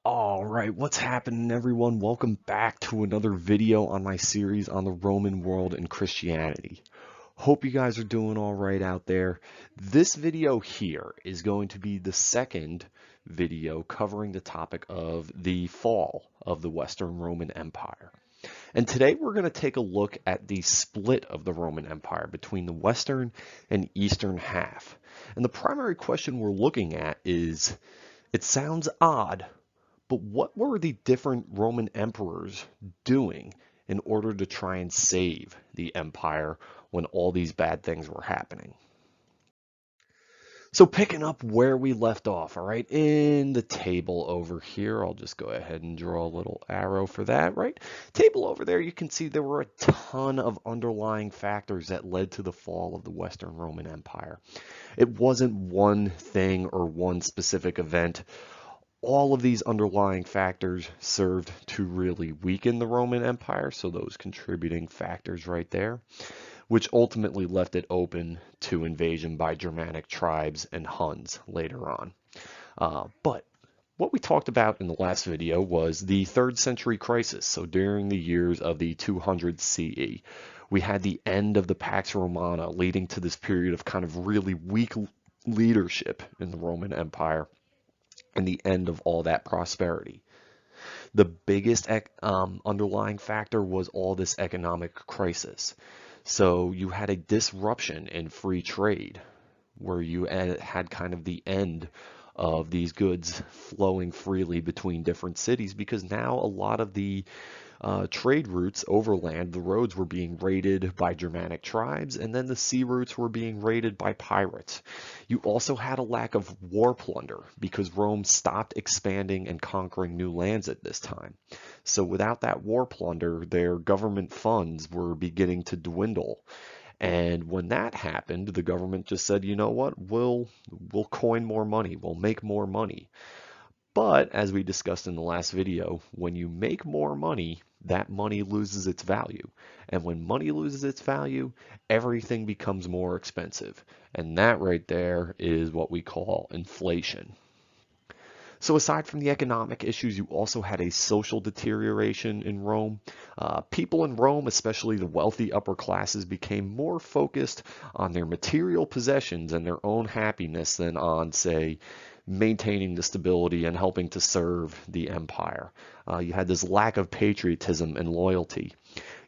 All right, what's happening, everyone? Welcome back to another video on my series on the Roman world and Christianity. Hope you guys are doing all right out there. This video here is going to be the second video covering the topic of the fall of the Western Roman Empire. And today we're going to take a look at the split of the Roman Empire between the Western and Eastern half. And the primary question we're looking at is, it sounds odd, but what were the different Roman emperors doing in order to try and save the empire when all these bad things were happening? So picking up where we left off, all right, in the table over here, I'll just go ahead and draw a little arrow for that, right? Table over there, you can see there were a ton of underlying factors that led to the fall of the Western Roman Empire. It wasn't one thing or one specific event. All of these underlying factors served to really weaken the Roman Empire, so those contributing factors right there, which ultimately left it open to invasion by Germanic tribes and Huns later on. But what we talked about in the last video was the 3rd century crisis. So during the years of the 200 CE, we had the end of the Pax Romana, leading to this period of kind of really weak leadership in the Roman Empire and the end of all that prosperity. The biggest underlying factor was all this economic crisis. So you had a disruption in free trade where you had kind of the end of these goods flowing freely between different cities, because now a lot of the trade routes overland, the roads were being raided by Germanic tribes, and then the sea routes were being raided by pirates. You also had a lack of war plunder because Rome stopped expanding and conquering new lands at this time. So without that war plunder, their government funds were beginning to dwindle. And when that happened, the government just said, you know what, we'll coin more money, we'll make more money. But as we discussed in the last video, when you make more money, that money loses its value. And when money loses its value, everything becomes more expensive. And that right there is what we call inflation. So aside from the economic issues, you also had a social deterioration in Rome. People in Rome, especially the wealthy upper classes, became more focused on their material possessions and their own happiness than on, say, maintaining the stability and helping to serve the empire. You had this lack of patriotism and loyalty.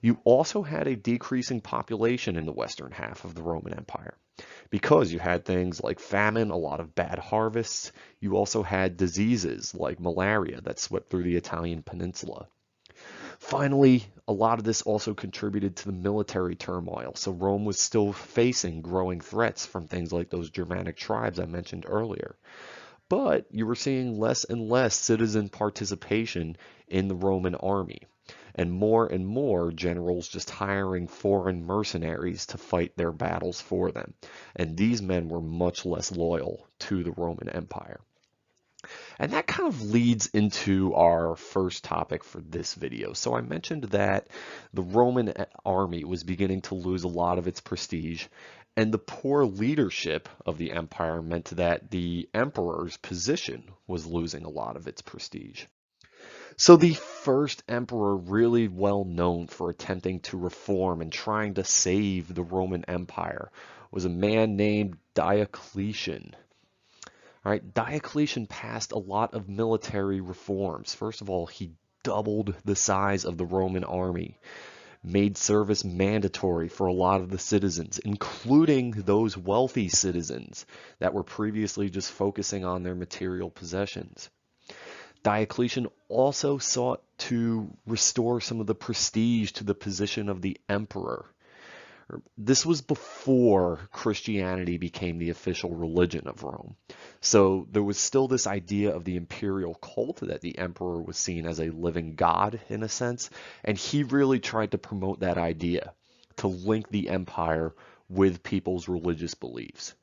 You also had a decreasing population in the western half of the Roman Empire, because you had things like famine, a lot of bad harvests. You also had diseases like malaria that swept through the Italian peninsula. Finally, a lot of this also contributed to the military turmoil. So Rome was still facing growing threats from things like those Germanic tribes I mentioned earlier. But you were seeing less and less citizen participation in the Roman army, and more generals just hiring foreign mercenaries to fight their battles for them. And these men were much less loyal to the Roman Empire. And that kind of leads into our first topic for this video. So I mentioned that the Roman army was beginning to lose a lot of its prestige, and the poor leadership of the empire meant that the emperor's position was losing a lot of its prestige. So the first emperor really well known for attempting to reform and trying to save the Roman Empire was a man named Diocletian. All right, Diocletian passed a lot of military reforms. First of all, he doubled the size of the Roman army, made service mandatory for a lot of the citizens, including those wealthy citizens that were previously just focusing on their material possessions. Diocletian also sought to restore some of the prestige to the position of the emperor. This was before Christianity became the official religion of Rome. So there was still this idea of the imperial cult, that the emperor was seen as a living god in a sense, and he really tried to promote that idea to link the empire with people's religious beliefs.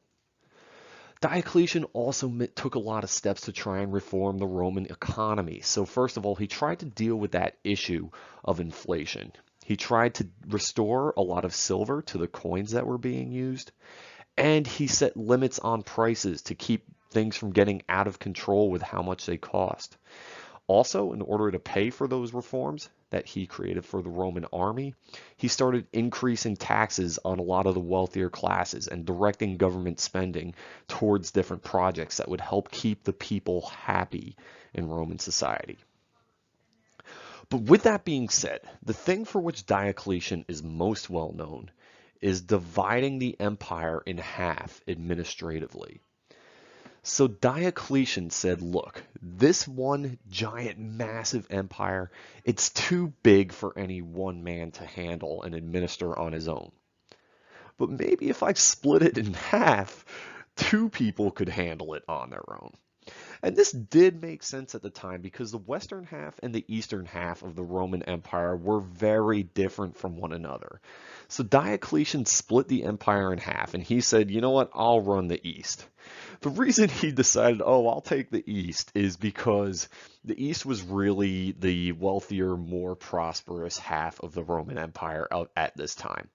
Diocletian also took a lot of steps to try and reform the Roman economy. So first of all, he tried to deal with that issue of inflation. He tried to restore a lot of silver to the coins that were being used, and he set limits on prices to keep things from getting out of control with how much they cost. Also, in order to pay for those reforms that he created for the Roman army, he started increasing taxes on a lot of the wealthier classes and directing government spending towards different projects that would help keep the people happy in Roman society. But with that being said, the thing for which Diocletian is most well known is dividing the empire in half administratively. So Diocletian said, look, this one giant massive empire, it's too big for any one man to handle and administer on his own. But maybe if I split it in half, two people could handle it on their own. And this did make sense at the time because the western half and the eastern half of the Roman Empire were very different from one another. So Diocletian split the empire in half and he said, you know what, I'll run the east. The reason he decided, oh, I'll take the east is because the east was really the wealthier, more prosperous half of the Roman Empire at this time.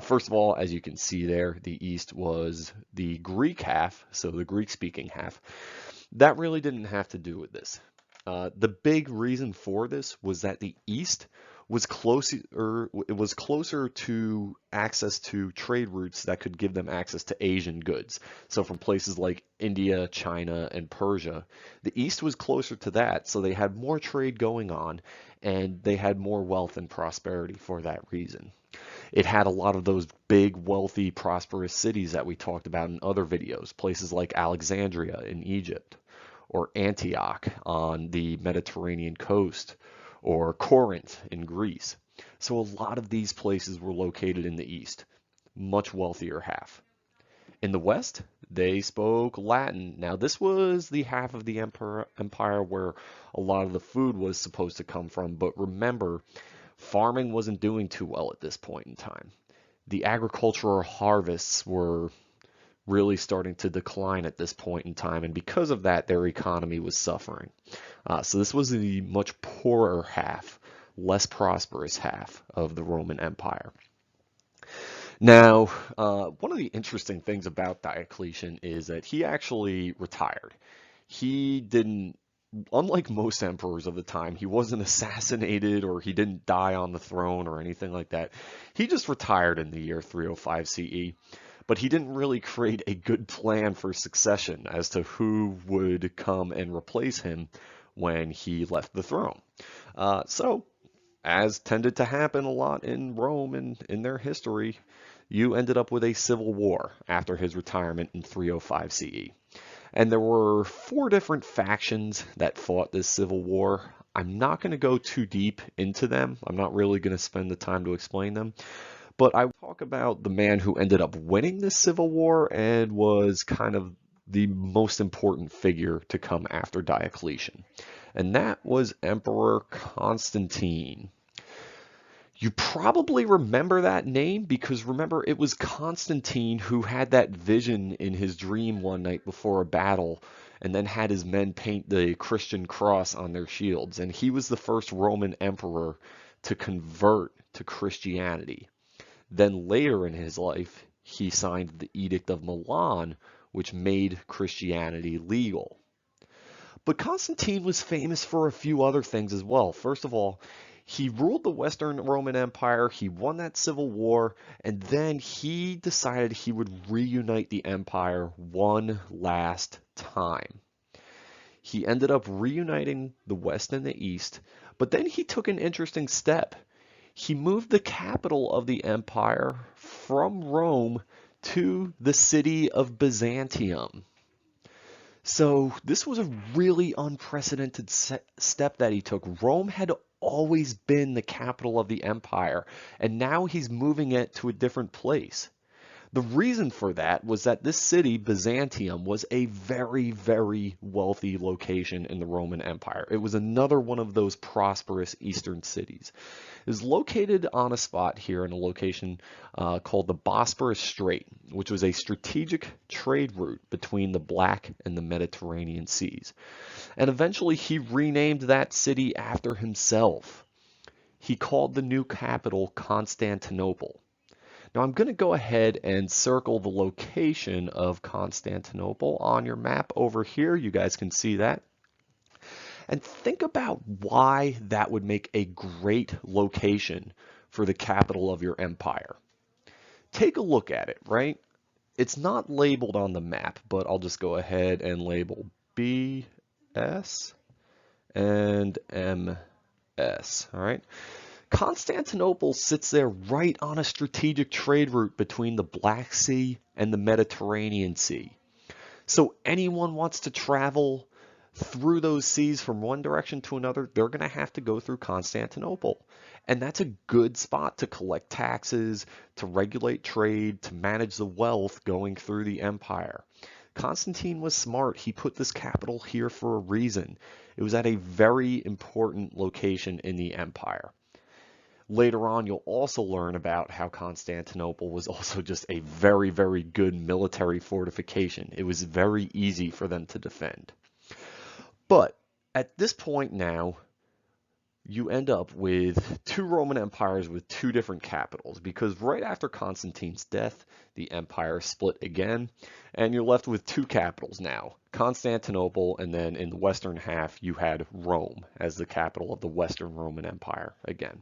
First of all, as you can see there, the east was the Greek half, so the Greek-speaking half. That really didn't have to do with this. The big reason for this was that the East was closer to access to trade routes that could give them access to Asian goods. So from places like India, China, and Persia, the East was closer to that, so they had more trade going on, and they had more wealth and prosperity for that reason. It had a lot of those big, wealthy, prosperous cities that we talked about in other videos, places like Alexandria in Egypt, or Antioch on the Mediterranean coast, or Corinth in Greece. So a lot of these places were located in the east, much wealthier half. In the west, they spoke Latin. Now, this was the half of the empire where a lot of the food was supposed to come from, but remember, farming wasn't doing too well at this point in time. The agricultural harvests were really starting to decline at this point in time, and because of that, their economy was suffering. So this was the much poorer half, less prosperous half of the Roman Empire. Now, one of the interesting things about Diocletian is that he actually retired. He didn't, unlike most emperors of the time, he wasn't assassinated or he didn't die on the throne or anything like that. He just retired in the year 305 CE. But he didn't really create a good plan for succession as to who would come and replace him when he left the throne. So, as tended to happen a lot in Rome and in their history, you ended up with a civil war after his retirement in 305 CE. And there were 4 different factions that fought this civil war. I'm not going to go too deep into them. I'm not really going to spend the time to explain them. But I will talk about the man who ended up winning this civil war and was kind of the most important figure to come after Diocletian. And that was Emperor Constantine. You probably remember that name because remember, it was Constantine who had that vision in his dream one night before a battle and then had his men paint the Christian cross on their shields. And he was the first Roman emperor to convert to Christianity. Then later in his life, he signed the Edict of Milan, which made Christianity legal. But Constantine was famous for a few other things as well. First of all, he ruled the Western Roman Empire, he won that civil war, and then he decided he would reunite the empire one last time. He ended up reuniting the West and the East, but then he took an interesting step. He moved the capital of the empire from Rome to the city of Byzantium. So this was a really unprecedented step that he took. Rome had always been the capital of the empire, and now he's moving it to a different place. The reason for that was that this city, Byzantium, was a very, very wealthy location in the Roman Empire. It was another one of those prosperous eastern cities. It was located on a spot here in a location called the Bosporus Strait, which was a strategic trade route between the Black and the Mediterranean seas. And eventually he renamed that city after himself. He called the new capital Constantinople. Now I'm going to go ahead and circle the location of Constantinople on your map over here. You guys can see that. And think about why that would make a great location for the capital of your empire. Take a look at it, right? It's not labeled on the map, but I'll just go ahead and label BS and MS, all right? Constantinople sits there right on a strategic trade route between the Black Sea and the Mediterranean Sea. So anyone wants to travel through those seas from one direction to another, they're going to have to go through Constantinople. And that's a good spot to collect taxes, to regulate trade, to manage the wealth going through the empire. Constantine was smart. He put this capital here for a reason. It was at a very important location in the empire. Later on, you'll also learn about how Constantinople was also just a very, very good military fortification. It was very easy for them to defend. But at this point now, you end up with two Roman empires with two different capitals, because right after Constantine's death, the empire split again, and you're left with two capitals now, Constantinople, and then in the western half, you had Rome as the capital of the Western Roman Empire again.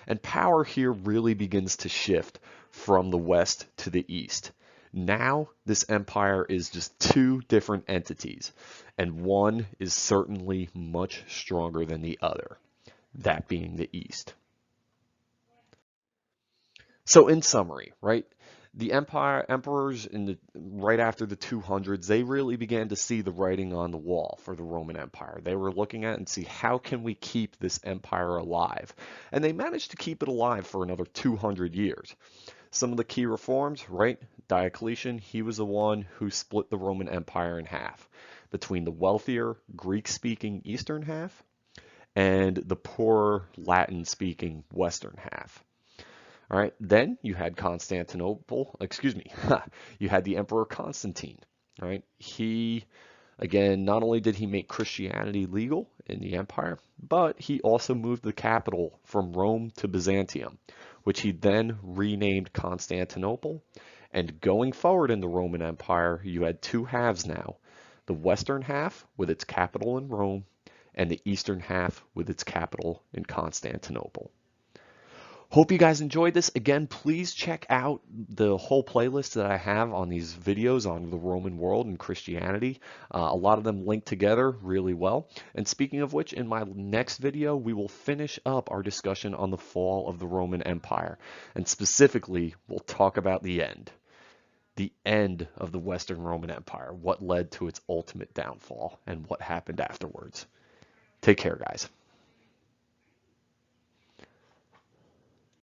And power here really begins to shift from the west to the east. Now, this empire is just two different entities, and one is certainly much stronger than the other, that being the east. So in summary, right, the emperors right after the 200s, they really began to see the writing on the wall for the Roman Empire. They were looking at and see, how can we keep this empire alive? And they managed to keep it alive for another 200 years. Some of the key reforms, right? Diocletian, he was the one who split the Roman Empire in half between the wealthier Greek-speaking eastern half and the poorer Latin-speaking western half. All right, then you had Constantinople, excuse me, you had the Emperor Constantine. All right, he, again, not only did he make Christianity legal in the empire, but he also moved the capital from Rome to Byzantium, which he then renamed Constantinople. And going forward in the Roman Empire, you had two halves now, the western half with its capital in Rome, and the eastern half with its capital in Constantinople. Hope you guys enjoyed this. Again, please check out the whole playlist that I have on these videos on the Roman world and Christianity. A lot of them link together really well. And speaking of which, in my next video, we will finish up our discussion on the fall of the Roman Empire. And specifically, we'll talk about the end of the Western Roman Empire, what led to its ultimate downfall, and what happened afterwards. Take care, guys.